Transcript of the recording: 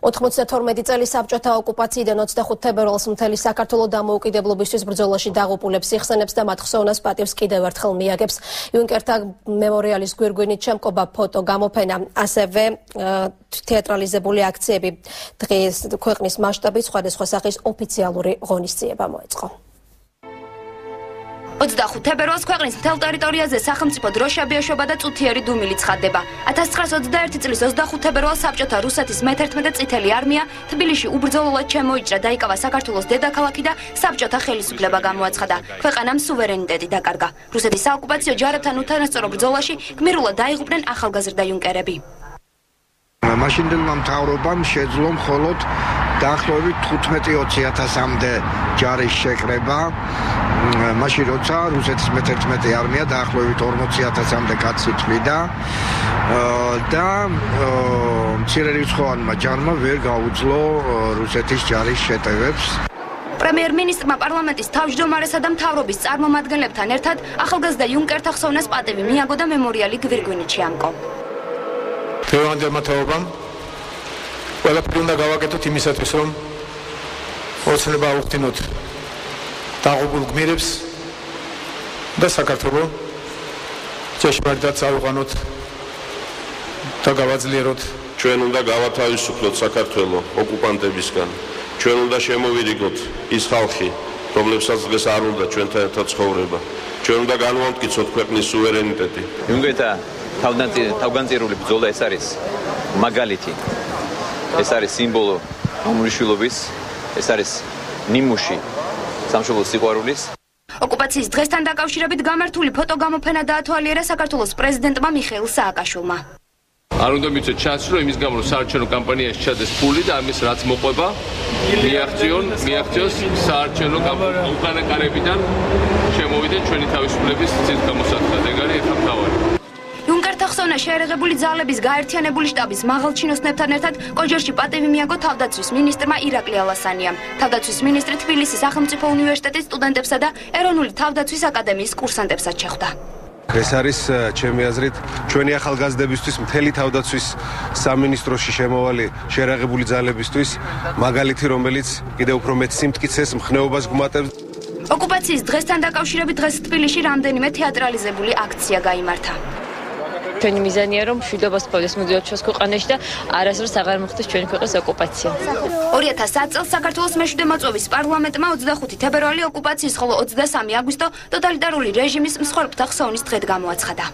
92 წელი საბჭოთა ოკუპაციიდან 25 თებერვალს მთელი საქართველო დამოუკიდებლობისთვის ბრძოლაში დაღუპულებს იხსენებს და მათ ხსოვნას პატივს კიდევ ერთხელ მიაგებს. იუნკერთა მემორიალის გვირგვინით შემკობა ფოტო გამოფენა, ასევე თეატრალიზებული აქციები. დღეს ქვეყნის მასშტაბით სხვადასხვა სახის ოფიციალური ღონისძიება მოეწყო. 25 თებერვალს ქვეყნის მთელ ტერიტორიაზე სახელმწიფო დროშებიაშვება და წუთიერი დუმილი ცხადდება. 1921 წლის 25 თებერვალს საბჭოთა რუსეთის მე-11 წითელი არმია თბილისში უბრძოლოდ შემოიჭრა, დაიკავა საქართველოს დედაქალაქი და საბჭოთა ხელისუფლება გამოაცხადა. ქვეყანამ სუვერენიტეტი დაკარგა. რუსეთის საოკუპაციო ჯარებთან უთანასწორო ბრძოლაში გმირულად დაიღუპნენ ახალგაზრდა იუნკერები. მაშინდელმა მთავრობამ შეძლო მხოლოდ დაახლოებით 15-20,000-მდე ჯარის შეკრება. მაშინ როცა რუსეთის მე-11 არმია დაახლოებით 40,000-მდე კაცი თვლიდა და მცირერიცხოვანმა ჯარმა ვერ გაუძლო რუსეთის ჯარის შეტევებს. პრემიერ-მინისტრმა პარლამენტის თავმჯდომარესა და მთავრობის წარმომადგენლებთან ერთად ახალგაზრდა იუნკერთა ხსოვნას პატივი მიაგო და მემორიალი გვირგვინით შეამკო. დღევანდელმა თაობამ ყველაფერი უნდა გავაკეთოთ იმისათვის, რომ ოცნება აუხდინოთ დაღუპულ გმირებს და საქართველო ჭეშმარიტად წავიყვანოთ და გავაძლიეროთ. ჩვენ უნდა გავათავისუფლოთ საქართველო ოკუპანტებისგან. ჩვენ უნდა შემოვირიგოთ ის ხალხი, რომლებსაც დღეს არ უნდა ჩვენთან ერთად ცხოვრება. ჩვენ უნდა განვამტკიცოთ ქვეყნის სუვერენიტეტი. იუნკერთა თავგანწირული ბრძოლა ეს არის მაგალითი. ეს არის სიმბოლო უმნიშვნელობის, ეს არის ნიმუში სამშობლოს სიყვარულის. ოკუპაციის დღესთან დაკავშირებით გამართული ფოტო გამოფენა დაათვალიერა საქართველოს პრეზიდენტმა მიხეილ სააკაშვილმა. არ უნდა მიცოთ ჩანს, რომ იმის გამო საარჩევნო კამპანიაში ჩადეს ფული და ამის რაც მოყვება მიაღწიოს საარჩევნო უკანა კარებიდან შემოვიდნენ ჩვენი თავისუფლების ცის გამოსათქად. ეგარი ეხლა მთავარი. იუნკერთა ხსოვნა შეერაღებული ძალების გაერთიანებული შტაბის მაღალჩინოსნებთან ერთად კოჯერში პატივი მიაგო თავდაცვის მინისტრმა ირაკლი ალასანიამ. თავდაცვის მინისტრი თბილისის სახელმწიფო უნივერსიტეტის სტუდენტებსა და ეროვნული თავდაცვის აკადემიის კურსანტებსაც შეხვდა. ეს არის ჩემი აზრით ჩვენი ახალგაზრდებისთვის მთელი თავდაცვის სამინისტროში შემოვალი შეერაღებული ძალებისთვის მაგალითი, რომელიც კიდევ უფრო მეც სიმტკიცეს მხნეობას გვმატებს. ოკუპაციის დღესთან დაკავშირებით დღეს თბილისში რამდენიმე თეატრალიზებული აქცია გაიმართა. ჩვენი მიზანია, რომ მშვიდობას სპორტის მოდიოთ ჩვენს ქვეყანაში და არასდროს აღარ მოხდეს ჩვენი ქვეყნის ოკუპაცია. 2010 წელს საქართველოს მე-7 მოწვევის პარლამენტმა 25 თებერვალი ოკუპაციის, ხოლო 23 აგვისტო ტოტალიტარული რეჟიმის მსხვერპლთა ხსოვნის დღედ გამოაცხადა.